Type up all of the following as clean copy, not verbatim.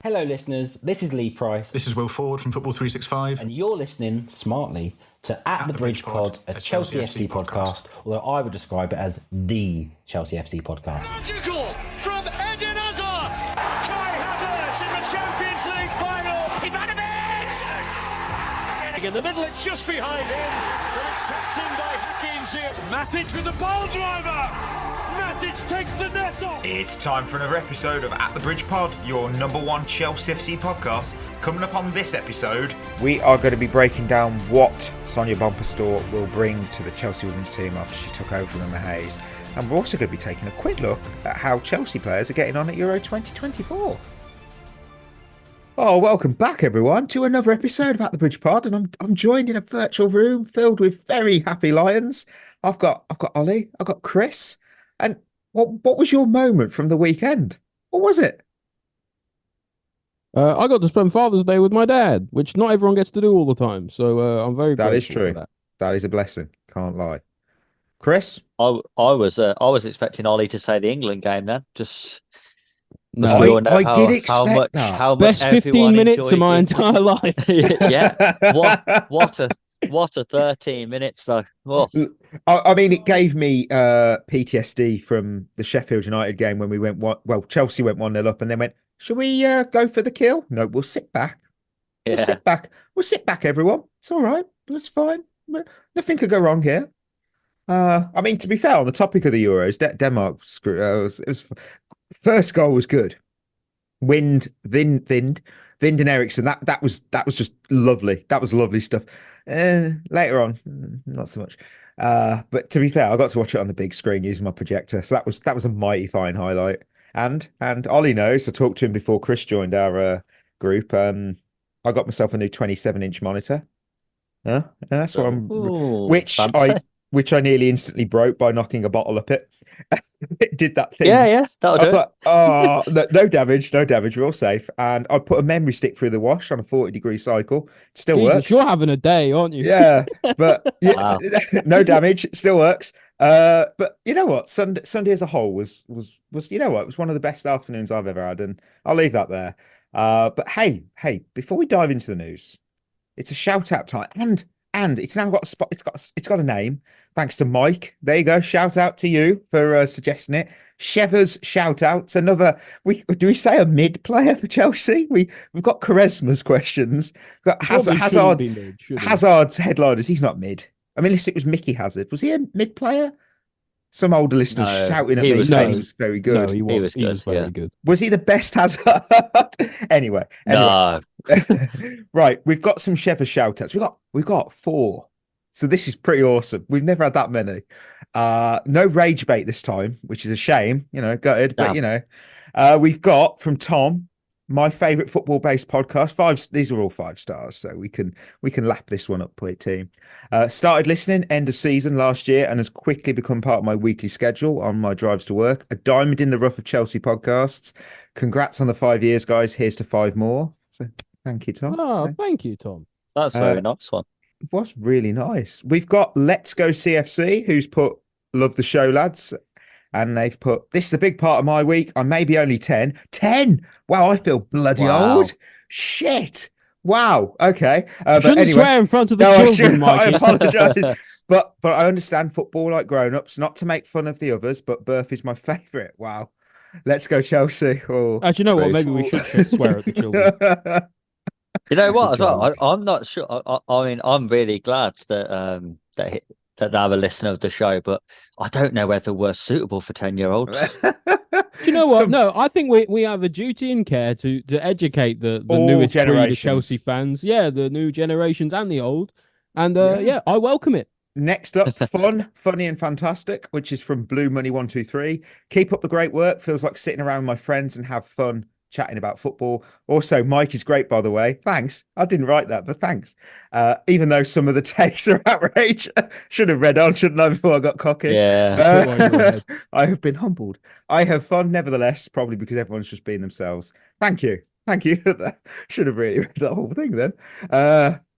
Hello, listeners. This is Lee Price. This is Will Ford from Football 365. And you're listening smartly to At the Bridge Pod, a Chelsea FC podcast, although I would describe it as the Chelsea FC podcast. Magical from Eden Hazard! Kai Havertz in the Champions League final! Ivanovic! In the middle, it's just behind him, but it's tapped in by Hakim Ziyech. Matic with the ball driver! Matic takes the net off! It's time for another episode of At the Bridge Pod, your number one Chelsea FC podcast. Coming up on this episode, we are going to be breaking down what Sonia Bompastor will bring to the Chelsea women's team after she took over from Emma Hayes. And we're also going to be taking a quick look at how Chelsea players are getting on at Euro 2024. Oh, welcome back, everyone, to another episode of At the Bridge Pod, and I'm joined in a virtual room filled with very happy lions. I've got Ollie, I've got Chris, and what was your moment from the weekend? What was it? I got to spend Father's Day with my dad, which not everyone gets to do all the time. So I'm very grateful. That is true. For that. That is a blessing. Can't lie. Chris? I was expecting Ollie to say the England game then. No, I did expect that. How much best 15 minutes of my it. entire life. Yeah. What a 13 minutes though. Oh. I mean, it gave me PTSD from the Sheffield United game when we went Chelsea went 1-0 up and then went, shall we go for the kill? No, we'll sit back. Yeah. We'll sit back, everyone. It's all right. That's fine. Nothing could go wrong here. I mean, to be fair, on the topic of the Euros, Denmark it was first goal was good. Vind and Eriksson. That was just lovely. That was lovely stuff. Later on, not so much. But to be fair, I got to watch it on the big screen using my projector, so that was a mighty fine highlight. And Ollie knows. I talked to him before Chris joined our group. I got myself a new 27-inch monitor. That's what I'm. Ooh, Which I nearly instantly broke by knocking a bottle up it. It did that thing. Yeah, that'll I was do. like, oh, no damage, we're all safe. And I put a memory stick through the wash on a 40-degree cycle. It still works. You're having a day, aren't you? Yeah, but Wow. no damage, it still works. But you know what? Sunday as a whole was you know what? It was one of the best afternoons I've ever had, and I'll leave that there. But hey, before we dive into the news, it's a shout out time, and it's now got a spot. It's got a name. Thanks to Mike. There you go. Shout out to you for suggesting it. Chever's shout out. Another. Do we say a mid player for Chelsea? We've got Quaresma's questions. We've got Hazard's headliners. He's not mid. I mean, unless it was Mickey Hazard. Was he a mid player? Some older listeners shouting at me saying he was very good. No, he was very good. Was he the best Hazard? Anyway. No. Right, we've got some Chever shout outs. We've got 4. So this is pretty awesome. We've never had that many. No rage bait this time, which is a shame, gutted, but we've got from Tom, my favorite football based podcast. These are all 5 stars, so we can lap this one up, play team. Started listening end of season last year and has quickly become part of my weekly schedule on my drives to work. A diamond in the rough of Chelsea podcasts. Congrats on the 5 years, guys. Here's to 5 more. So thank you, Tom. Oh, thank you, Tom. That's a very nice one. It was really nice. We've got Let's Go CFC, who's put love the show, lads. And they've put, this is the big part of my week. I may be only 10. 10! Wow, I feel bloody old. Shit. Wow. Okay. But shouldn't anyway, swear in front of the children, Mike. I apologise. but I understand football like grown-ups, not to make fun of the others, but birth is my favourite. Wow. Let's go Chelsea. Oh, actually, you know what? Maybe we should swear at the children. You know what? As well, I'm not sure. I mean, I'm really glad that that I'm a listener of the show, but I don't know whether we're suitable for 10-year-olds. Do you know what? No, I think we have a duty and care to educate the newest breed of Chelsea fans. Yeah, the new generations and the old. And I welcome it. Next up, fun, funny and fantastic, which is from Blue Money 123. Keep up the great work. Feels like sitting around with my friends and have fun chatting about football. Also, Mike is great, by the way. Thanks. I didn't write that, but thanks. Even though some of the takes are outrage. Should have read on, shouldn't I, before I got cocky? Yeah. I have been humbled. I have fun, nevertheless, probably because everyone's just being themselves. Thank you. For that. Should have really read the whole thing then.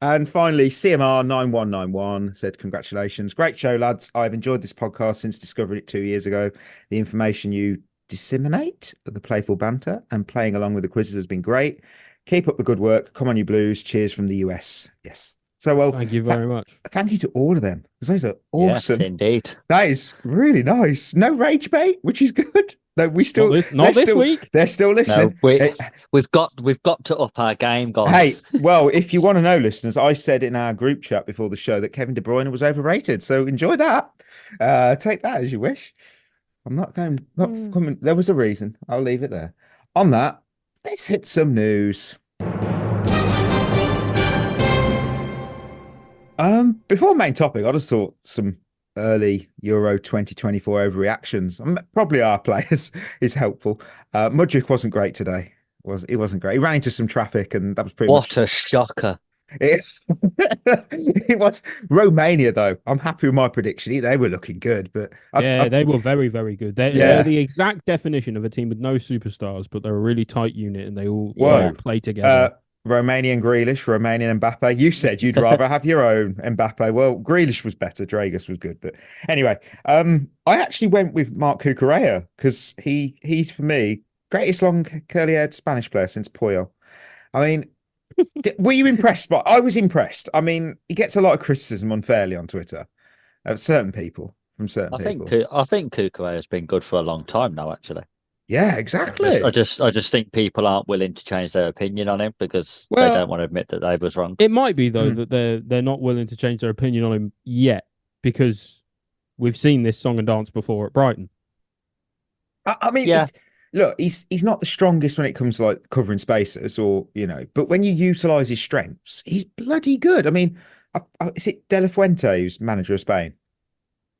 And finally, CMR9191 said, congratulations. Great show, lads. I've enjoyed this podcast since discovering it 2 years ago. The information you disseminate the playful banter, and playing along with the quizzes has been great. Keep up the good work. Come on, you Blues. Cheers from the US. Yes. So, well, thank you very much. Thank you to all of them, because those are awesome. Yes, indeed. That is really nice. No rage bait, which is good. No, we still not this week. They're still listening. No, we've got to up our game, guys. Hey, well, if you want to know, listeners, I said in our group chat before the show that Kevin De Bruyne was overrated. So enjoy that. Take that as you wish. I'm not coming. There was a reason. I'll leave it there. On that, let's hit some news. Before main topic, I just thought some early Euro 2024 overreactions. Probably our players is helpful. Mudryk wasn't great today. He wasn't great. He ran into some traffic, and that was pretty What a shocker. It was Romania, though. I'm happy with my prediction. They were looking good, but they were very, very good. They're the exact definition of a team with no superstars, but they're a really tight unit, and they all play together. Romanian Grealish, Romanian Mbappe. You said you'd rather have your own Mbappe. Well, Grealish was better. Dragus was good. But anyway, I actually went with Marc Cucurella because he's, for me, greatest long curly-haired Spanish player since Puyol. I mean, were you impressed? I was impressed. I mean, he gets a lot of criticism unfairly on Twitter of certain people, from certain people. I think Cucurella has been good for a long time now, actually. Yeah, exactly. I just think people aren't willing to change their opinion on him because they don't want to admit that they was wrong. It might be though that they're not willing to change their opinion on him yet because we've seen this song and dance before at Brighton. I mean, look, he's not the strongest when it comes to like covering spaces or but when you utilise his strengths, he's bloody good. I mean, is it De La Fuente who's manager of Spain?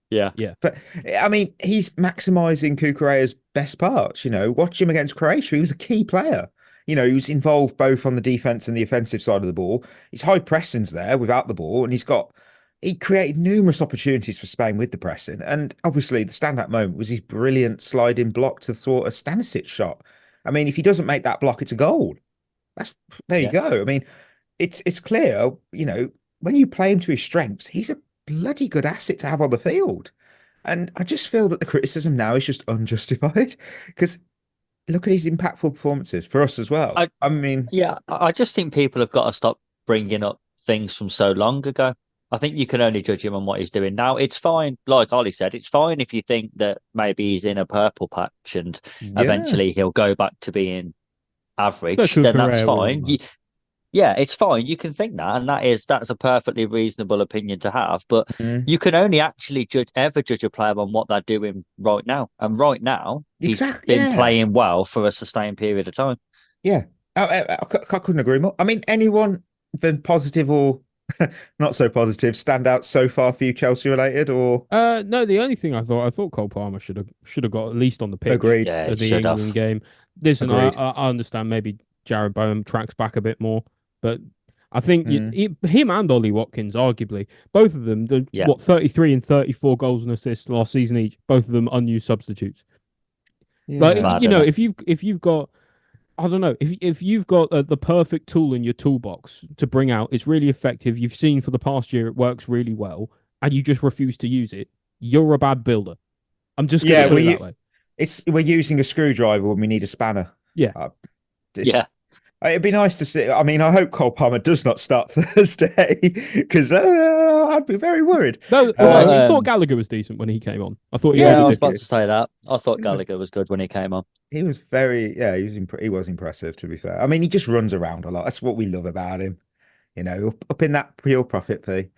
Yeah. But I mean, he's maximising Cucurella's best parts. Watch him against Croatia. He was a key player. He was involved both on the defence and the offensive side of the ball. His high pressing's there without the ball, and he created numerous opportunities for Spain with the pressing. And obviously, the standout moment was his brilliant sliding block to thwart a Stanisic shot. I mean, if he doesn't make that block, it's a goal. There you go. I mean, it's clear. When you play him to his strengths, he's a bloody good asset to have on the field. And I just feel that the criticism now is just unjustified because look at his impactful performances for us as well. I just think people have got to stop bringing up things from so long ago. I think you can only judge him on what he's doing now. It's fine, like Ollie said, it's fine if you think that maybe he's in a purple patch and eventually he'll go back to being average, then that's fine. It's fine. You can think that, and that's a perfectly reasonable opinion to have. But you can only actually judge a player on what they're doing right now. And right now, he's been playing well for a sustained period of time. Yeah, I couldn't agree more. I mean, anyone been positive or not so positive stand out so far for you, Chelsea related, or no? The only thing I thought Cole Palmer should have got at least on the pitch. Agreed. At the England game. Listen, I understand maybe Jared Bowen tracks back a bit more. But I think him and Ollie Watkins, arguably, both of them, 33 and 34 goals and assists last season each, both of them unused substitutes. Yeah. If you've got, I don't know, if you've got the perfect tool in your toolbox to bring out, it's really effective. You've seen for the past year it works really well, and you just refuse to use it. You're a bad builder. I'm just going to put it that way. We're using a screwdriver when we need a spanner. Yeah. It'd be nice to see. I mean, I hope Cole Palmer does not start Thursday because I'd be very worried. No, I thought Gallagher was decent when he came on. I thought, I was about to say that. I thought Gallagher was good when he came on. He was he was impressive. To be fair, I mean, he just runs around a lot. That's what we love about him. Up in that pure profit fee.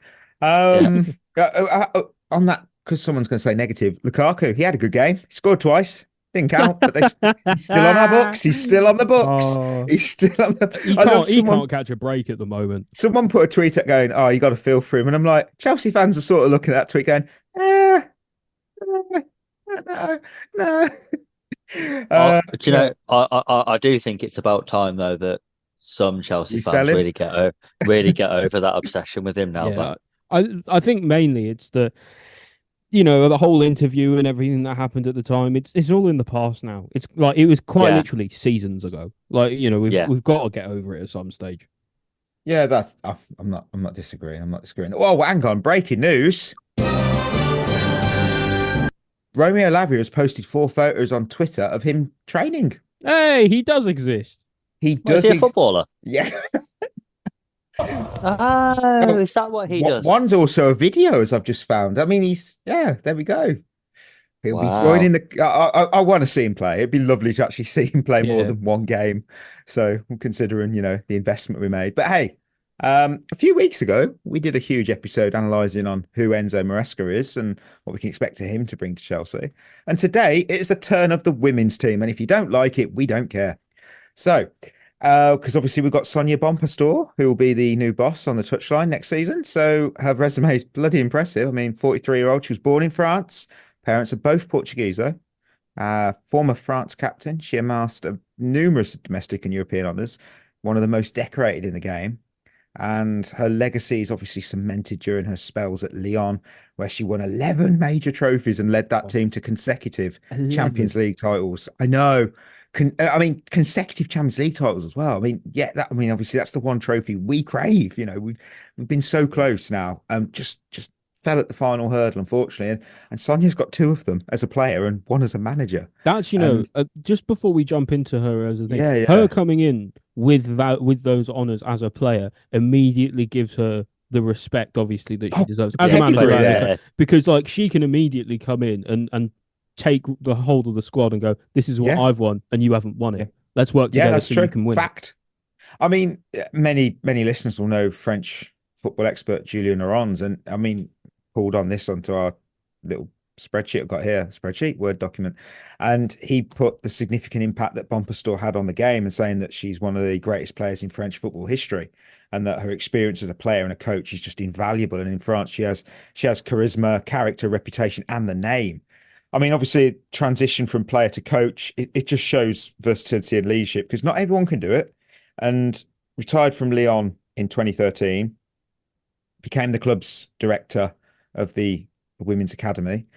On that, because someone's going to say negative. Lukaku, he had a good game. He scored twice. Didn't count, but he's still on our books. He's still on the books. He's still on the. He can't catch a break at the moment. Someone put a tweet up going, "Oh, you got to feel for him," and I'm like, Chelsea fans are sort of looking at that tweet going, no. I do think it's about time though that some Chelsea fans really get over that obsession with him now. Yeah, I think mainly it's the whole interview and everything that happened at the time. It's all in the past now. It's like it was quite literally seasons ago. Like we've got to get over it at some stage. Yeah, I'm not disagreeing. Oh, hang on! Breaking news. Romeo Lavia has posted 4 photos on Twitter of him training. Hey, he does exist. He Well, does. is he a footballer? Yeah. Oh, is that what he does? One's also a video, as I've just found. I mean, there we go. He'll be joining the. I want to see him play. It'd be lovely to actually see him play more than one game. So I'm considering, the investment we made. But hey, a few weeks ago, we did a huge episode analysing on who Enzo Maresca is and what we can expect to him to bring to Chelsea. And today, it's the turn of the women's team. And if you don't like it, we don't care. So, because obviously we've got Sonia Bompastor, who will be the new boss on the touchline next season. So her resume is bloody impressive. I mean, 43-year-old, she was born in France. Parents are both Portuguese, though. Former France captain. She amassed numerous domestic and European honours, one of the most decorated in the game. And her legacy is obviously cemented during her spells at Lyon, where she won 11 major trophies and led that team to consecutive 11 Champions League titles. I know. Consecutive Champions League titles as well. Obviously that's the one trophy we crave. We've been so close now. Just fell at the final hurdle, unfortunately. And Sonia's got 2 of them as a player and 1 as a manager. That's just before we jump into her as a thing, yeah. Her coming in with those honours as a player immediately gives her the respect, obviously, that she deserves as a manager. Because she can immediately come in and take the hold of the squad and go, this is what I've won and you haven't won it. Let's work together so you can win. Fact. I mean, many listeners will know French football expert Julien Laurens, and pulled on this onto our little spreadsheet I've got here, Word document, and he put the significant impact that Bompastor had on the game and saying that she's one of the greatest players in French football history and that her experience as a player and a coach is just invaluable. And in France, she has charisma, character, reputation, and the name. Obviously, transition from player to coach, it just shows versatility and leadership because not everyone can do it. And retired from Lyon in 2013, became the club's director of the Women's Academy,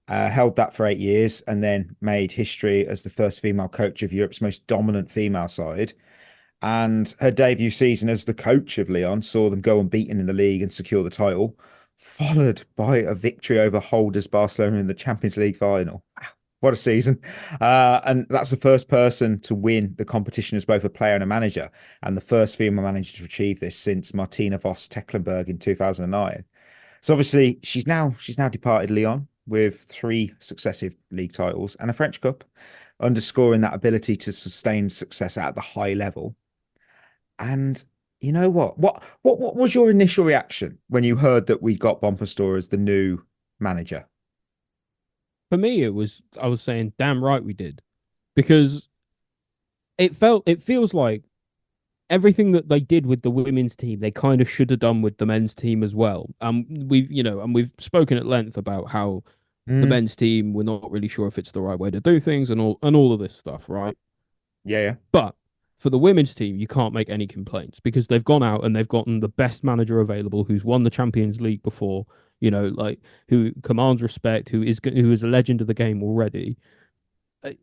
held that for 8 years and then made history as the first female coach of Europe's most dominant female side. And her debut season as the coach of Lyon saw them go unbeaten in the league and secure the title, followed by a victory over holders Barcelona in the Champions League final. What a season. And that's the first person to win the competition as both a player and a manager, and the first female manager to achieve this since Martina Voss Tecklenburg in 2009. So obviously she's now departed Lyon with 3 successive league titles and a French Cup, underscoring that ability to sustain success at the high level. And you know what was your initial reaction when you heard that we got Bompastor as the new manager? For me, I was saying, damn right we did, because it feels like everything that they did with the women's team, they kind of should have done with the men's team as well. We've spoken at length about how the men's team, we're not really sure if it's the right way to do things and all of this stuff, right? Yeah. But for the women's team, you can't make any complaints because they've gone out and they've gotten the best manager available who's won the Champions League before, who commands respect, who is a legend of the game already.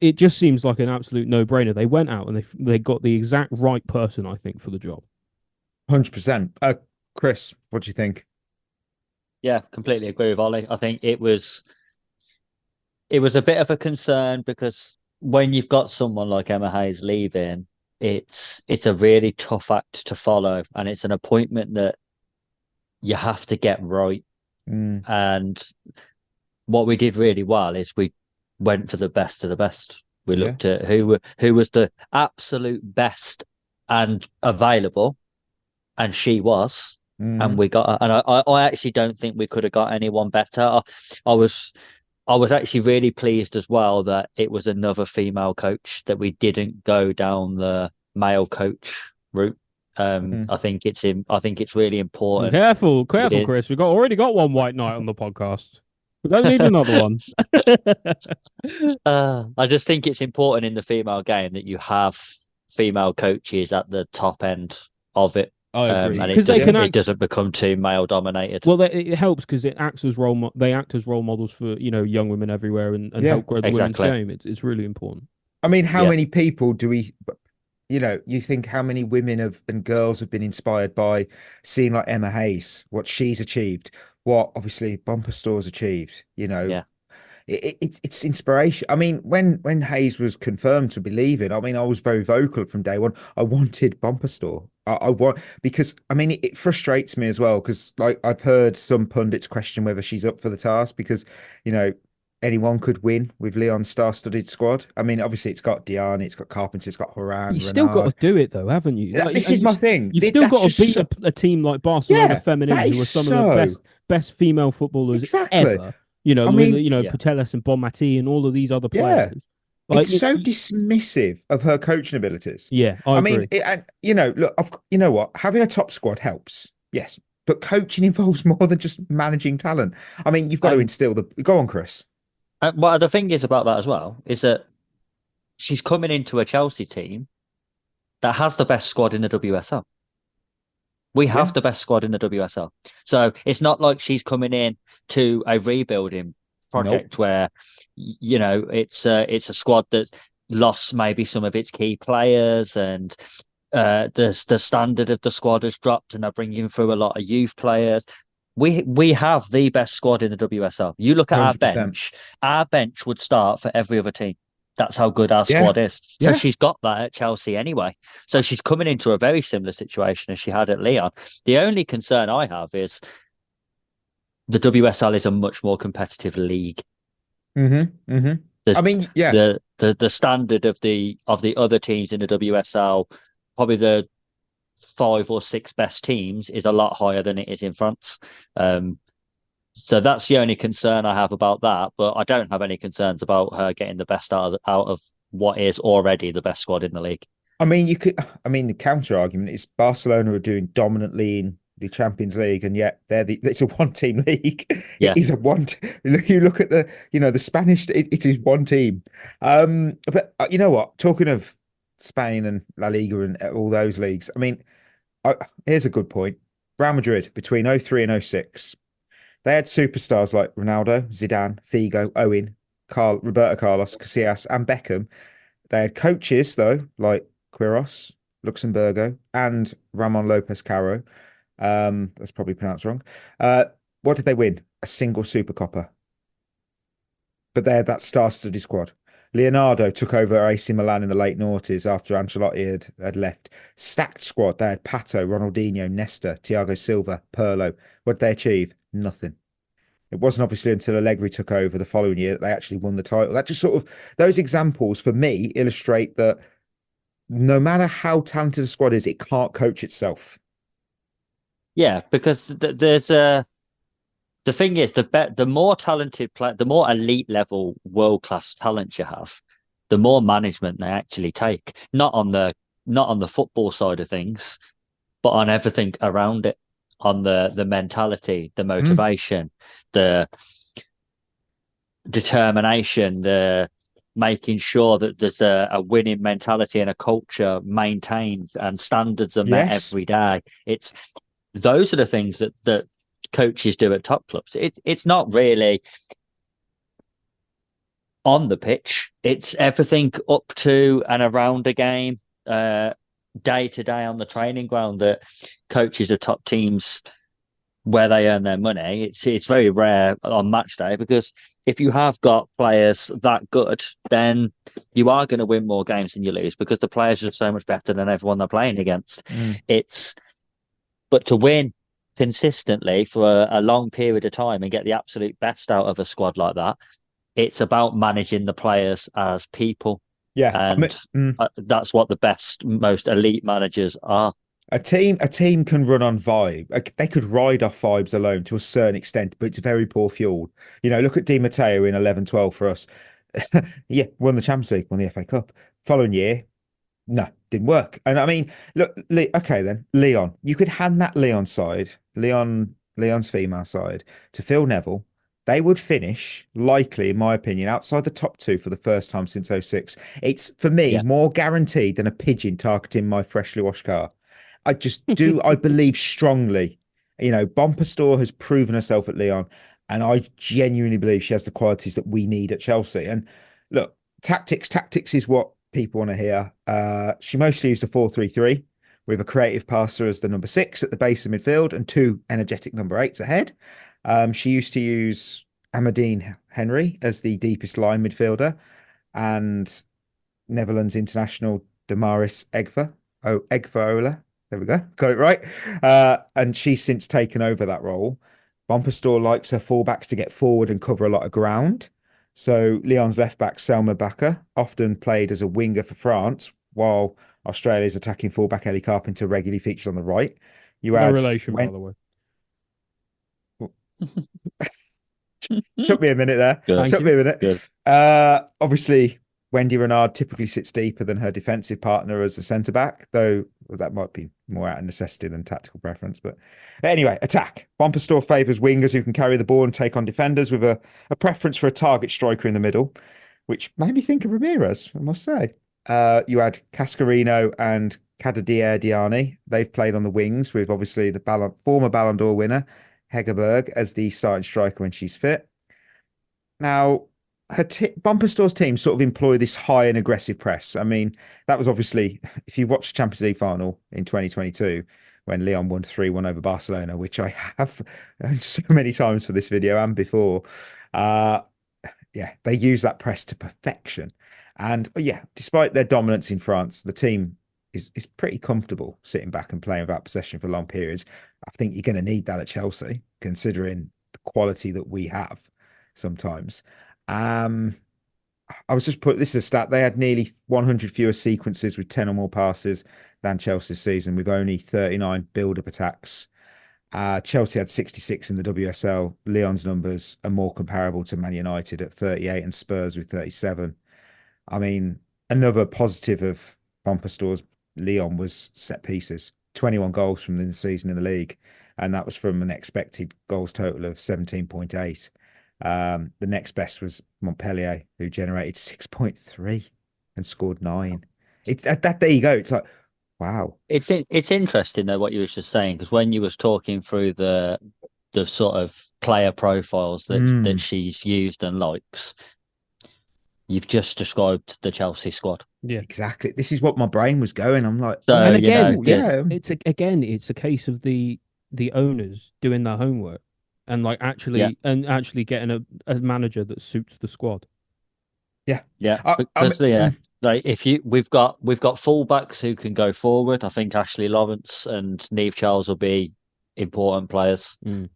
It just seems like an absolute no-brainer. They went out and they got the exact right person, I think, for the job. 100%. Chris, what do you think? Yeah, completely agree with Ollie. I think it was a bit of a concern because when you've got someone like Emma Hayes leaving, it's a really tough act to follow, and it's an appointment that you have to get right. And what we did really well is we went for the best of the best. We looked at who was the absolute best and available, and she was, and we got. And I actually don't think we could have got anyone better. I was actually really pleased as well that it was another female coach, that we didn't go down the male coach route. I think it's really important. Careful, Chris. We've already got one white knight on the podcast. We don't need another one. I just think it's important in the female game that you have female coaches at the top end of it. I agree. And it doesn't become too male dominated. Well, it helps because it acts as they act as role models for young women everywhere and help grow the women's game. It's really important. I mean, how many people do we? You think how many women and girls have been inspired by seeing like Emma Hayes, what she's achieved, what obviously Bompastor's achieved. it's inspiration. I mean, when Hayes was confirmed to be leaving, I mean, I was very vocal from day one. I wanted Bompastor. I want, because I mean, it frustrates me as well, because like I've heard some pundits question whether she's up for the task, because anyone could win with Leon's star-studded squad. I mean, obviously it's got Diane, it's got Carpenter, it's got Horan, You still got to do it though, haven't you? This is my thing. You've still got to beat a team like Barcelona Feminine, who are some of the best female footballers ever. I mean, Putellas and Bonmati and all of these other players. It's so dismissive of her coaching abilities. Yeah, I agree. mean, look, you know what? Having a top squad helps, yes, but coaching involves more than just managing talent. I mean, you've got to instill the. Go on, Chris. Well, the thing is about that as well is that she's coming into a Chelsea team that has the best squad in the WSL. We have the best squad in the WSL. So it's not like she's coming in to a rebuilding project where, it's a squad that's lost maybe some of its key players, and the standard of the squad has dropped, and they're bringing through a lot of youth players. We have the best squad in the WSL. You look at 100%. Our bench. Our bench would start for every other team. That's how good our squad is. So she's got that at Chelsea anyway. So she's coming into a very similar situation as she had at Lyon. The only concern I have is the WSL is a much more competitive league. Mm-hmm. Mm-hmm. I mean, the standard of the other teams in the WSL, probably the 5 or 6 best teams, is a lot higher than it is in France. So that's the only concern I have about that. But I don't have any concerns about her getting the best out of what is already the best squad in the league. I mean, the counter argument is Barcelona are doing dominantly in the Champions League, and yet it's a one-team league. Yeah. It is a one. You look at the Spanish. It is one team. But you know what? Talking of Spain and La Liga and all those leagues, I mean, here's a good point. Real Madrid between 03 and 06, they had superstars like Ronaldo, Zidane, Figo, Owen, Roberto Carlos, Casillas, and Beckham. They had coaches though like Quiros, Luxemburgo, and Ramon Lopez Caro. That's probably pronounced wrong. What did they win? A single Supercoppa. But they had that star-studded squad. Leonardo took over AC Milan in the late noughties after Ancelotti had left. Stacked squad. They had Pato, Ronaldinho, Nesta, Thiago Silva, Pirlo. What did they achieve? Nothing. It wasn't obviously until Allegri took over the following year that they actually won the title. That just sort of, those examples for me illustrate that no matter how talented a squad is, it can't coach itself. Yeah, because there's the thing is, the more talented player, the more elite level world class talent you have, the more management they actually take. Not on the football side of things, but on everything around it, on the mentality, the motivation, the determination, the making sure that there's a winning mentality and a culture maintained and standards are met every day. Those are the things that coaches do at top clubs. It's not really on the pitch. It's everything up to and around a game, day to day on the training ground, that coaches of top teams, where they earn their money. It's very rare on match day, because if you have got players that good, then you are going to win more games than you lose, because the players are so much better than everyone they're playing against. But to win consistently for a long period of time and get the absolute best out of a squad like that, it's about managing the players as people. Yeah, and that's what the best, most elite managers are. A team can run on vibe. They could ride off vibes alone to a certain extent, but it's very poor fuel. Look at Di Matteo in 11-12 for us. Won the Champions League, won the FA Cup. Following year, no, didn't work. And I mean, look, okay then, Leon. You could hand that Leon's female side to Phil Neville. They would finish, likely, in my opinion, outside the top 2 for the first time since 06. It's, for me, more guaranteed than a pigeon targeting my freshly washed car. I just do. I believe strongly. Bompastor has proven herself at Lyon, and I genuinely believe she has the qualities that we need at Chelsea. And look, tactics is what people want to hear. She mostly used a 4-3-3 with a creative passer as the number 6 at the base of midfield and 2 energetic number 8s ahead. She used to use Amadine Henry as the deepest line midfielder, and Netherlands international Damaris Egveola. There we go, got it right. And she's since taken over that role. Bompastor likes her fullbacks to get forward and cover a lot of ground. So Lyon's left back Selma Bakker often played as a winger for France, while Australia's attacking fullback Ellie Carpenter regularly featured on the right. No relation, by the way. Took me a minute there. Me a minute. Good. Obviously, Wendy Renard typically sits deeper than her defensive partner as a centre back, though that might be more out of necessity than tactical preference. But anyway, attack. Bompastor favours wingers who can carry the ball and take on defenders with a preference for a target striker in the middle, which made me think of Ramirez, I must say. You had Cascarino and Kadadier Diani. They've played on the wings with obviously the former Ballon d'Or winner, Hegerberg, as the starting striker when she's fit. Now, Bompastor's team sort of employ this high and aggressive press. I mean, that was obviously, if you watched the Champions League final in 2022, when Lyon won 3-1 over Barcelona, which I have so many times for this video and before, they use that press to perfection. And despite their dominance in France, the team is pretty comfortable sitting back and playing without possession for long periods. I think you're going to need that at Chelsea, considering the quality that we have sometimes. I was just this is a stat. They had nearly 100 fewer sequences with 10 or more passes than Chelsea's season, with only 39 build-up attacks. Chelsea had 66 in the WSL. Lyon's numbers are more comparable to Man United at 38 and Spurs with 37. I mean, another positive of Bompastor's Lyon was set pieces. 21 goals from the season in the league, and that was from an expected goals total of 17.8. The next best was Montpellier, who generated 6.3 and scored 9. It's that there you go. It's like, wow. It's interesting though what you were just saying, because when you was talking through the sort of player profiles that she's used and likes, you've just described the Chelsea squad. Yeah, exactly. This is what my brain was going. I'm like, so, and again, it's a case of the owners doing their homework and like actually getting a manager that suits the squad. Yeah. Because like we've got fullbacks who can go forward. I think Ashley Lawrence and Neve Charles will be important players in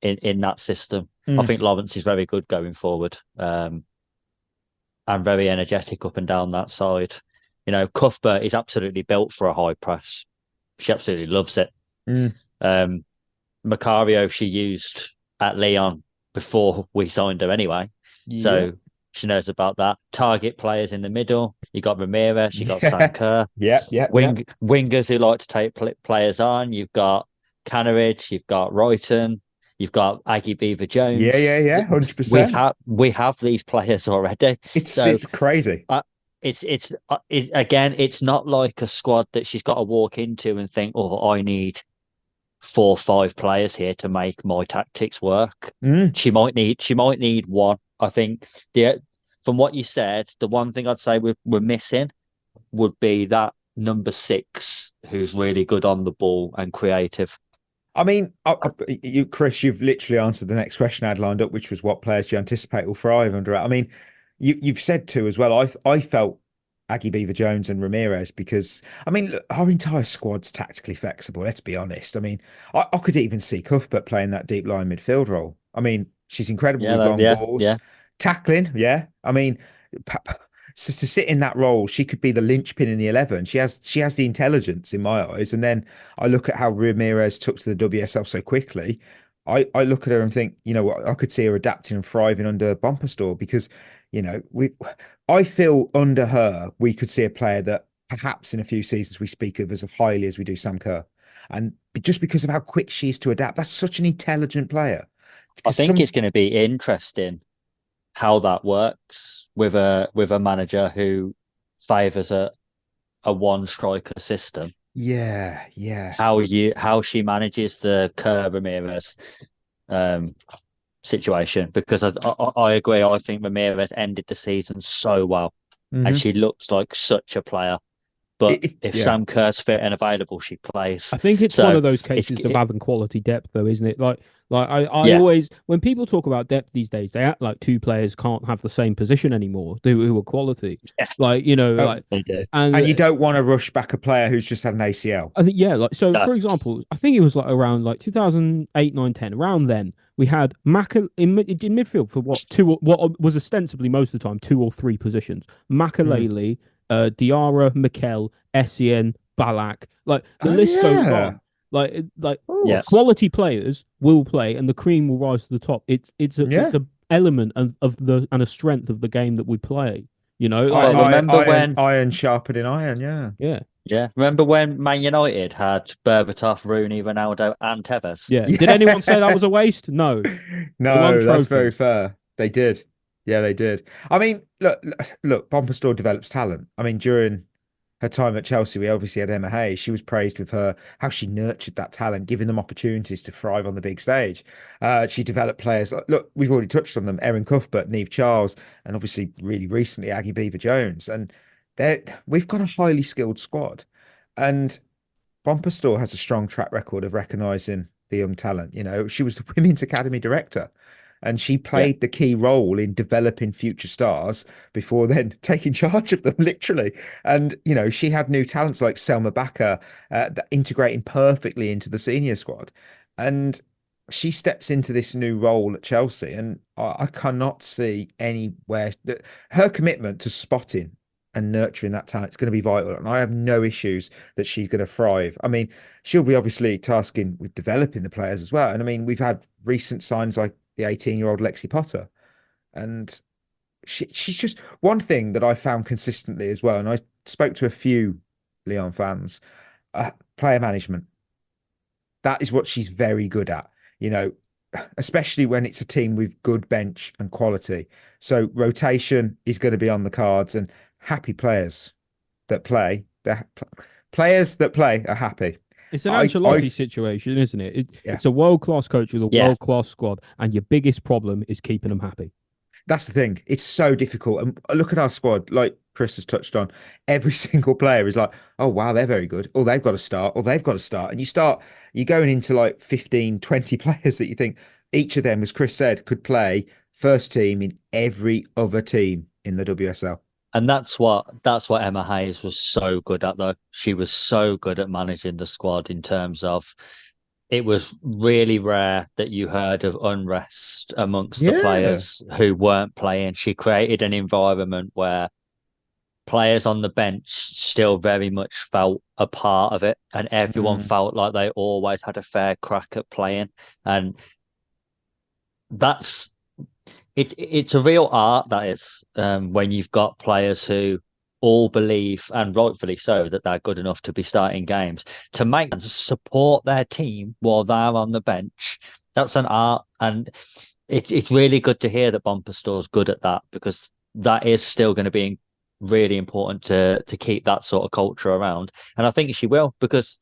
that system. I think Lawrence is very good going forward. And very energetic up and down that side. You know, Cuthbert is absolutely built for a high press. She absolutely loves it. Mykhailo she used at Lyon before we signed her anyway. Yeah. So she knows about that. Target players in the middle. You got Ramirez, you got Sanker. Wingers who like to take players on. You've got Canneridge, you've got Royton. You've got Aggie Beaver Jones. 100%. We have these players already. It's crazy. It's not like a squad that she's got to walk into and think, oh, I need 4 or 5 players here to make my tactics work. She might need one. I think from what you said, the one thing I'd say we're missing would be that number 6 who's really good on the ball and creative. I mean, Chris, you've literally answered the next question I had lined up, which was what players do you anticipate will thrive under it? I mean, you've said too as well. I felt Aggie Beaver Jones and Ramirez because, I mean, look, our entire squad's tactically flexible. Let's be honest. I mean, I could even see Cuthbert playing that deep line midfield role. I mean, she's incredible with long balls, tackling. Yeah, I mean. So to sit in that role, she could be the linchpin in the 11. She has the intelligence in my eyes. And then I look at how Ramirez took to the WSL so quickly. I look at her and think, you know what, I could see her adapting and thriving under Bompastor because, you know, I feel under her, we could see a player that perhaps in a few seasons we speak of as highly as we do Sam Kerr. And just because of how quick she is to adapt, that's such an intelligent player. I think it's going to be interesting how that works with a manager who favours a one striker system. Yeah. How she manages the Kerr Ramirez situation, because I agree. I think Ramirez ended the season so well, and she looks like such a player. But if Sam Kerr's fit and available, she plays. I think it's one of those cases of having quality depth, though, isn't it? Like I always, when people talk about depth these days, they act like two players can't have the same position anymore who are quality. Yeah. Like, they do. And you don't want to rush back a player who's just had an ACL. I think, for example, I think it was like around like 2008, 9, 10, around then, we had Mykhailo in midfield for what was ostensibly most of the time 2 or 3 positions. Mykhailo, Diarra, Mikel, Essien, Balak. Like the list goes on. Like quality players will play, and the cream will rise to the top. It's a element and a strength of the game that we play. I remember when iron sharpened in iron. Yeah. Remember when Man United had Berbatov, Rooney, Ronaldo, and Tevez? Yeah. Did anyone say that was a waste? No. No, that's very fair. They did. Yeah, they did. I mean, look, Bompastor develops talent. I mean, during her time at Chelsea, we obviously had Emma Hayes. She was praised with how she nurtured that talent, giving them opportunities to thrive on the big stage. She developed players. Look, we've already touched on them: Erin Cuthbert, Niamh Charles, and obviously really recently Aggie Beaver-Jones. And we've got a highly skilled squad. And Bompastor has a strong track record of recognising the young talent. She was the Women's Academy director. And she played the key role in developing future stars before then taking charge of them, literally. And, she had new talents like Selma Bakker that integrating perfectly into the senior squad. And she steps into this new role at Chelsea. And I cannot see anywhere that her commitment to spotting and nurturing that talent is going to be vital. And I have no issues that she's going to thrive. I mean, she'll be obviously tasking with developing the players as well. And I mean, we've had recent signs like the 18-year-old Lexi Potter. And she's just one thing that I found consistently as well. And I spoke to a few Lyon fans, player management. That is what she's very good at, especially when it's a team with good bench and quality. So rotation is going to be on the cards, and happy players that play, are happy. It's an Ancelotti situation, isn't it? It's a world-class coach with a world-class squad, and your biggest problem is keeping them happy. That's the thing. It's so difficult. And look at our squad, like Chris has touched on. Every single player is like, oh, wow, they're very good. Or they've got to start. And you're going into like 15, 20 players that you think each of them, as Chris said, could play first team in every other team in the WSL. And that's what Emma Hayes was so good at, though. She was so good at managing the squad in terms of it was really rare that you heard of unrest amongst the players who weren't playing. She created an environment where players on the bench still very much felt a part of it, and everyone felt like they always had a fair crack at playing. And it's a real art, that is, when you've got players who all believe, and rightfully so, that they're good enough to be starting games, to make and support their team while they're on the bench. That's an art, and it's really good to hear that Bompastor's good at that, because that is still going to be really important to keep that sort of culture around. And I think she will, because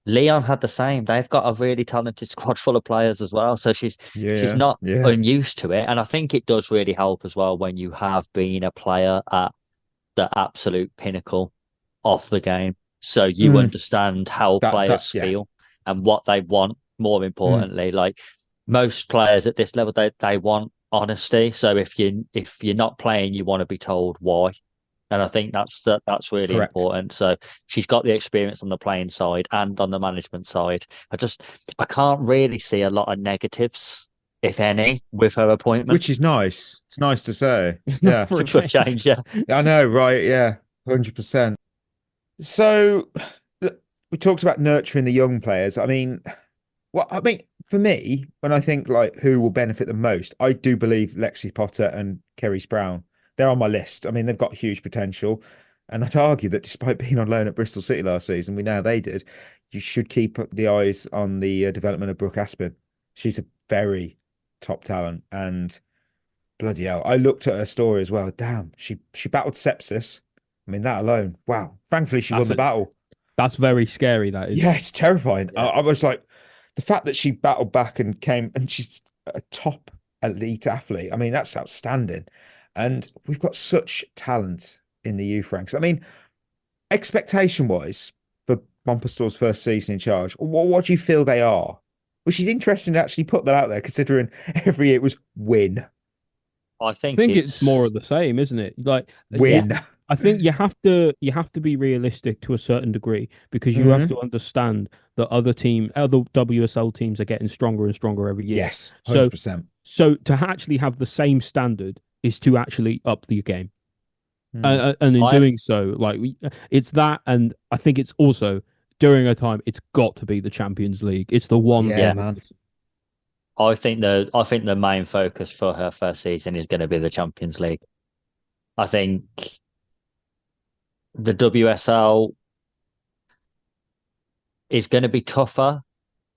Lyon had the same. They've got a really talented squad full of players as well. So she's not unused to it. And I think it does really help as well when you have been a player at the absolute pinnacle of the game. So you understand how players feel and what they want, more importantly. Like most players at this level, they want honesty. So if you're not playing, you want to be told why. And I think that's really important. So she's got the experience on the playing side and on the management side. I can't really see a lot of negatives, if any, with her appointment. Which is nice. It's nice to say. Yeah. For a change, yeah. I know, right? Yeah, 100%. So we talked about nurturing the young players. I mean, for me, when I think like who will benefit the most, I do believe Lexi Potter and Kerry Brown. They're on my list. I mean, they've got huge potential. And I'd argue that despite being on loan at Bristol City last season, we know how they did, you should keep the eyes on the development of Brooke Aspin. She's a very top talent. And bloody hell, I looked at her story as well. Damn, she battled sepsis. I mean, that alone, wow. Thankfully, she won the battle. That's very scary, that is. Yeah, it's terrifying. Yeah. I was like, the fact that she battled back and came, and she's a top elite athlete. I mean, that's outstanding. And we've got such talent in the youth ranks. I mean, expectation-wise for Bompastor's first season in charge, what do you feel they are? Which is interesting to actually put that out there, considering every year it was win. I I think it's more of the same, isn't it? Like, Win. I think you have to be realistic to a certain degree because you have to understand that other WSL teams are getting stronger and stronger every year. Yes, 100%. So to actually have the same standard is to actually up the game. And in doing so, like it's that, and I think it's also during a time it's got to be the Champions League. It's the one. Yeah, man. I think the main focus for her first season is going to be the Champions League. I think the WSL is going to be tougher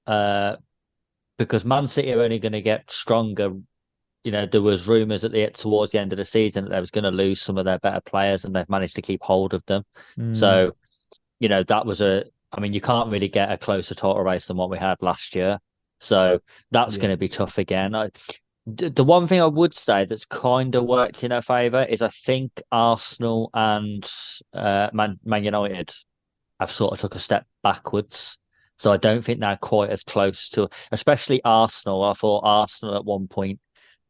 because Man City are only going to get stronger. You know, there was rumours towards the end of the season that they was going to lose some of their better players, and they've managed to keep hold of them. So, you know, you can't really get a closer title race than what we had last year. So that's going to be tough again. The one thing I would say that's kind of worked in her favour is I think Arsenal and Man United have sort of took a step backwards. So I don't think they're quite as close to, especially Arsenal. I thought Arsenal at one point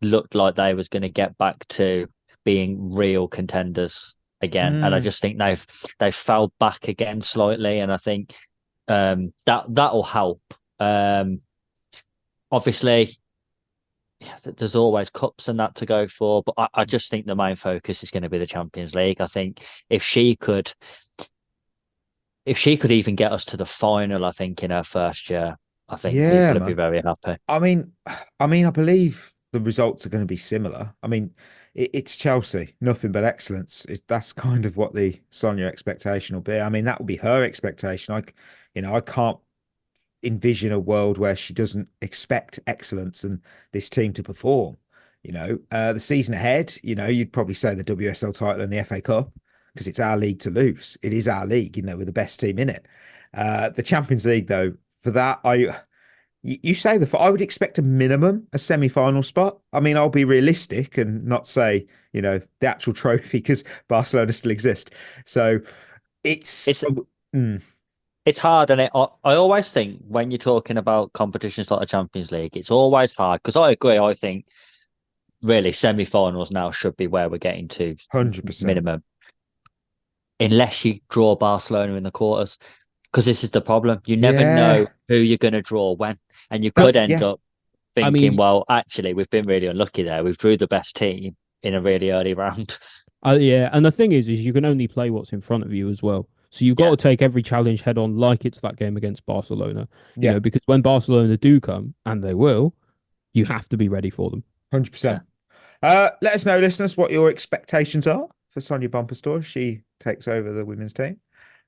looked like they was going to get back to being real contenders again, and I just think they've fell back again slightly, and I think that'll help. Obviously, there's always cups and that to go for, but I just think the main focus is going to be the Champions League. I think if she could even get us to the final, I think in her first year, I think people would be very happy. I mean, I believe the results are going to be similar. I mean, it's Chelsea, nothing but excellence. That's kind of what the Sonia expectation will be. I mean, that will be her expectation. I can't envision a world where she doesn't expect excellence and this team to perform. The season ahead, you'd probably say the WSL title and the FA Cup because it's our league to lose. It is our league, with the best team in it. The Champions League, though, for that, you say I would expect a minimum a semi-final spot. I mean, I'll be realistic and not say, the actual trophy because Barcelona still exist. So it's hard, and I always think when you're talking about competitions like the Champions League, it's always hard because I agree. I think really semi-finals now should be where we're getting to 100% minimum, unless you draw Barcelona in the quarters. Because this is the problem. You never know who you're going to draw when. And you could end up thinking, well, actually, we've been really unlucky there. We've drew the best team in a really early round. And the thing is you can only play what's in front of you as well. So you've got to take every challenge head on like it's that game against Barcelona. You know, because when Barcelona do come, and they will, you have to be ready for them. 100%. Let us know, listeners, what your expectations are for Sonia Bompastor. She takes over the women's team.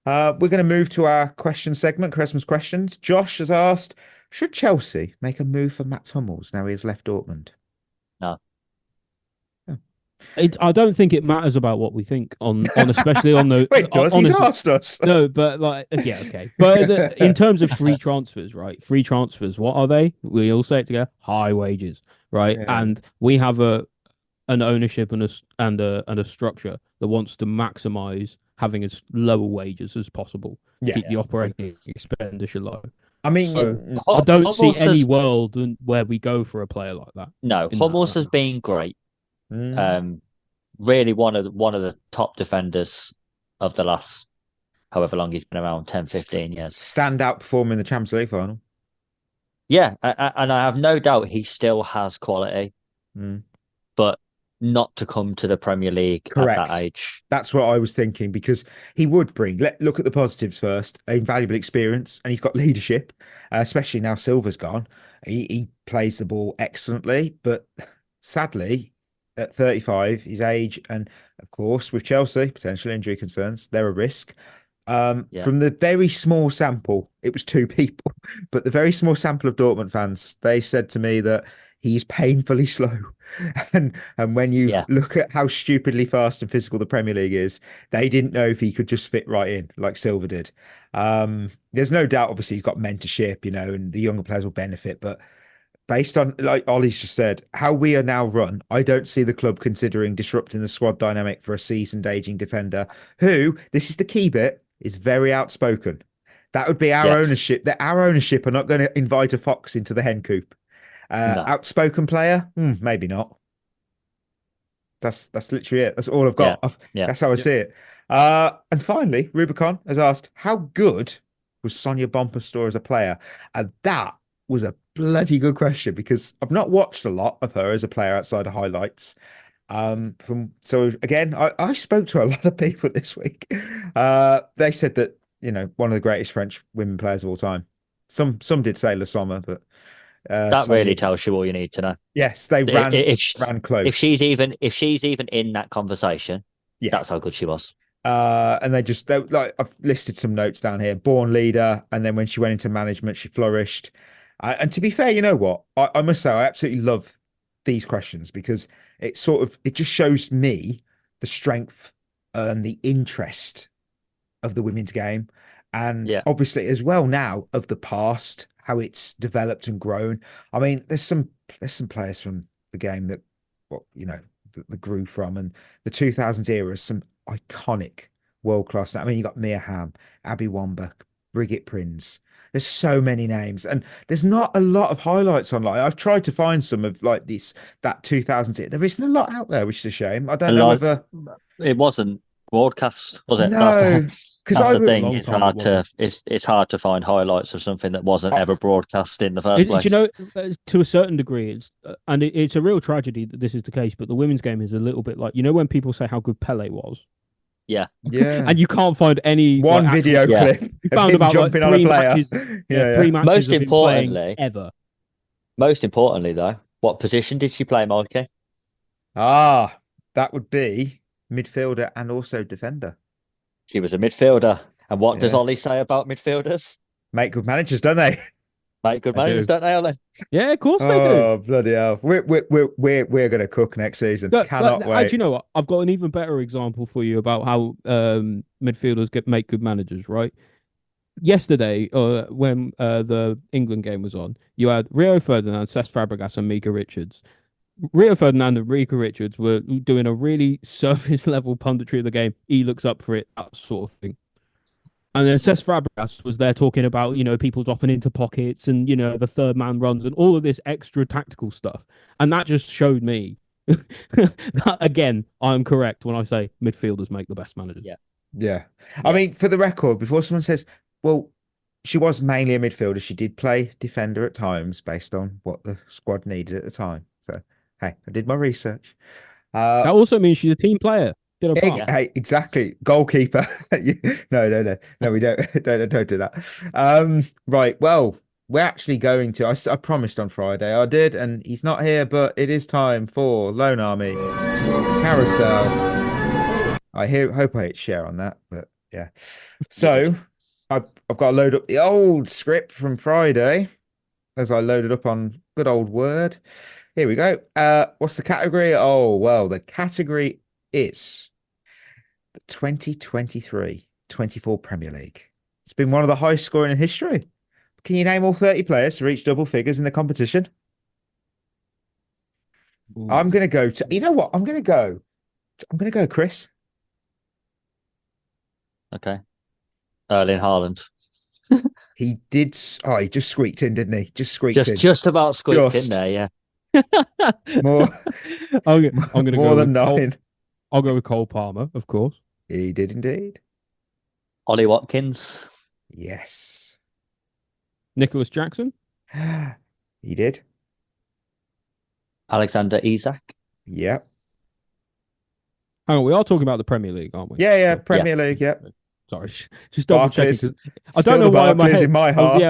We're going to move to our question segment, Christmas questions. Josh has asked, should Chelsea make a move for Mats Hummels now he has left Dortmund? No. Oh. I don't think it matters about what we think on especially on the. Wait, he's asked us. No, but okay. But in terms of free transfers, right? Free transfers, what are they? We all say it together: high wages, right? Yeah. And we have an ownership and a structure that wants to maximize having as lower wages as possible. Keep the operating expenditure low. I mean, so I don't see any world where we go for a player like that. No, Hummels has been great. Really one of the top defenders of the last however long he's been around, 10, 15 years. Standout performer in the Champions League final. Yeah, and I have no doubt he still has quality. But not to come to the Premier League at that age. That's what I was thinking, because he would bring, look at the positives first, invaluable experience, and he's got leadership, especially now Silva's gone. He plays the ball excellently, but sadly, at 35, his age, and of course, with Chelsea, potential injury concerns, they're a risk. From the very small sample, it was 2 people, but the very small sample of Dortmund fans, they said to me that he's painfully slow. And when you look at how stupidly fast and physical the Premier League is, they didn't know if he could just fit right in like Silva did. There's no doubt, obviously, he's got mentorship, and the younger players will benefit. But based on, like Ollie's just said, how we are now run, I don't see the club considering disrupting the squad dynamic for a seasoned aging defender who, this is the key bit, is very outspoken. That would be our ownership. That our ownership are not going to invite a fox into the hen coop. No. Outspoken player, maybe not. That's literally it. That's all I've got. That's how I see it. And finally, Rubicon has asked, how good was Sonia Bompastor as a player? And that was a bloody good question, because I've not watched a lot of her as a player outside of highlights. So again, I spoke to a lot of people this week. They said that, one of the greatest French women players of all time. Some did say Le Sommer, but that really tells you all you need to know. Yes, they ran close. If she's even in that conversation, that's how good she was. And I've listed some notes down here. Born leader, and then when she went into management, she flourished. And to be fair, you know what? I must say, I absolutely love these questions, because it just shows me the strength and the interest of the women's game, and obviously as well now of the past, how it's developed and grown. I mean, there's some players from the game that grew from, and the 2000s era is some iconic world class. I mean, you got Mia Hamm, Abby Wambach, Brigitte Prinz. There's so many names, and there's not a lot of highlights online. I've tried to find some of that 2000s era. There isn't a lot out there, which is a shame. I don't know whether it wasn't broadcast, was it? No. Because that's the thing. It's hard to find highlights of something that wasn't ever broadcast in the first place. To a certain degree, it's a real tragedy that this is the case. But the women's game is a little bit like, when people say how good Pele was. Yeah. And you can't find any video clip. You found about jumping on a player. Three matches. Most importantly, ever. Most importantly, though, what position did she play, Mikey? That would be midfielder and also defender. She was a midfielder. And what does Ollie say about midfielders? Make good managers, don't they? Make good managers, don't they, Ollie? Yeah, of course they do. Oh, bloody hell. We're going to cook next season. Cannot wait. Actually, you know what? I've got an even better example for you about how midfielders make good managers, right? Yesterday, when the England game was on, you had Rio Ferdinand, Cesc Fabregas, and Mika Richards. Rio Ferdinand and Mika Richards were doing a really surface level punditry of the game. He looks up for it, that sort of thing. And then Cesc Fabregas was there talking about, people dropping into pockets and, the third man runs and all of this extra tactical stuff. And that just showed me that, again, I'm correct when I say midfielders make the best managers. Yeah. I mean, for the record, before someone says, well, she was mainly a midfielder, she did play defender at times based on what the squad needed at the time. So, hey, I did my research. That also means she's a team player. Hey, exactly. Goalkeeper. No, we don't do that. Right. Well, we're actually going to. I promised on Friday. I did, and he's not here. But it is time for Lone Army Carousel. I hope I hit share on that, but yeah. So I've got to load up the old script from Friday, as I loaded up on good old Word. Here we go. What's the category? Oh well, the category is the 2023-24 Premier League. It's been one of the highest scoring in history. Can you name all 30 players to reach double figures in the competition? Ooh. I'm going to go to, you know what? I'm going to go Chris. Okay. Erling Haaland. He did. Oh, he just squeaked in, didn't he? Just squeaked in. Just about squeaked in there, yeah. More. I'm going to go more than 9. I'll go with Cole Palmer, of course. He did indeed. Ollie Watkins. Yes. Nicholas Jackson. He did. Alexander Isak. Yep. Hang on, we are talking about the Premier League, aren't we? Yeah, Premier League, yep. Sorry, just double checking. I don't know why in my heart.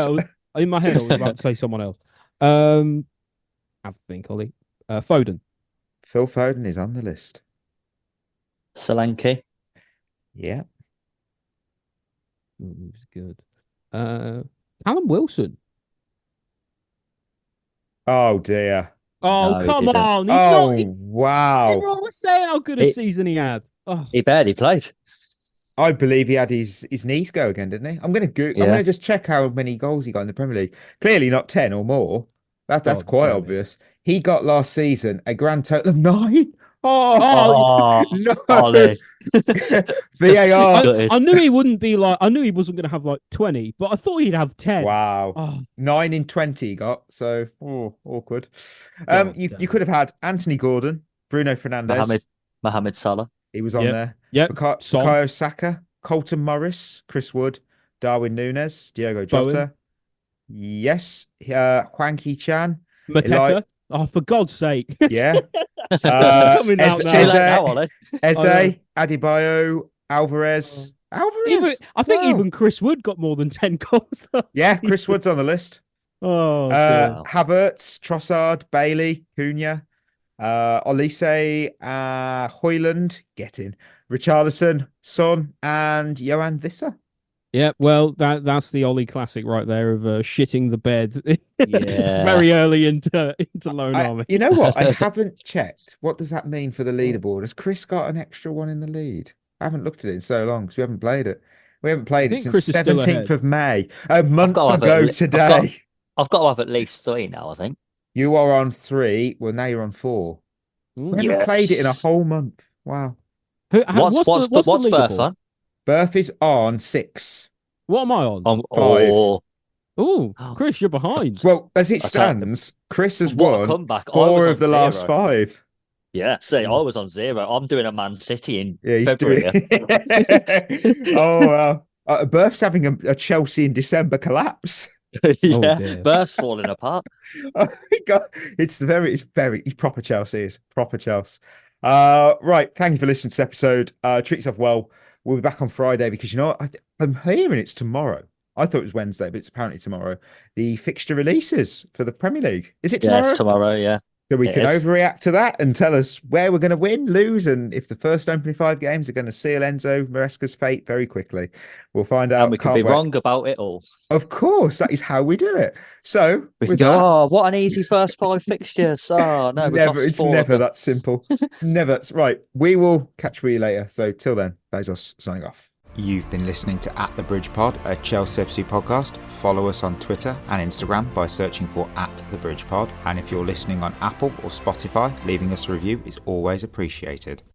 In my head, I was about to say someone else. Have a think, Ollie. Foden. Phil Foden is on the list. Solanke. Yeah. Who's good? Callum Wilson. Oh dear. Oh, no, come on. Wow. Everyone was saying how good a season he had. Oh. He barely played. I believe he had his knees go again, didn't he? I'm going to just check how many goals he got in the Premier League. Clearly not 10 or more. That's quite obvious. He got last season a grand total of 9. Oh, no. Ollie. VAR. I knew he wouldn't be like. I knew he wasn't going to have like 20, but I thought he'd have 10. Wow. Oh. 9 in 20 he got. So, awkward. You could have had Anthony Gordon, Bruno Fernandes. Mohamed Salah. He was on there. Yep. Bukayo Saka, Colton Morris, Chris Wood, Darwin Núñez, Diogo Jota. Bowen. Yes. Hwang Hee-chan. Mateta. Oh, for God's sake. Yeah. Coming out now. Eze, Adebayo, Alvarez. Alvarez. I think even Chris Wood got more than 10 goals. Yeah, Chris Wood's on the list. Oh, Havertz, Trossard, Bailey, Cunha, Olise, Hoyland, get in, Richarlison, Son, and Johan Visser. Yeah, well, that's the Ollie classic right there of shitting the bed Yeah. very early into Lone Army. You know what? I haven't checked. What does that mean for the leaderboard? Has Chris got an extra one in the lead? I haven't looked at it in so long because we haven't played it. We haven't played it since 17th of May, a month ago today. I've got to have at least 3 now, I think. You are on 3. Well, now you're on 4. We haven't played it in a whole month. Wow. What's Birth on? Birth is on 6. What am I on? 5. Oh, Chris, you're behind. Well, as it stands, Chris has won 4 of the last 5. Yeah, see, I was on 0. I'm doing a Man City in he's February. Oh, wow. Birth's having a Chelsea in December collapse. Yeah, Birth's falling apart. It's proper Chelsea. It's proper Chelsea. Right, thank you for listening to this episode. Treat yourself well. We'll be back on Friday because, you know what? I'm hearing it's tomorrow. I thought it was Wednesday, but it's apparently tomorrow. The fixture releases for the Premier League. Is it tomorrow? Yeah, it's tomorrow, yeah. So we can overreact to that and tell us where we're going to win, lose, and if the first opening 5 games are going to seal Enzo Maresca's fate very quickly. We'll find out. And we can be wrong about it all. Of course, that is how we do it. So we can go, what an easy first 5 fixtures. Oh, no, it's never that simple. Never. Right. We will catch you later. So till then, that is us signing off. You've been listening to At The Bridge Pod, a Chelsea FC podcast. Follow us on Twitter and Instagram by searching for At The Bridge Pod. And if you're listening on Apple or Spotify, leaving us a review is always appreciated.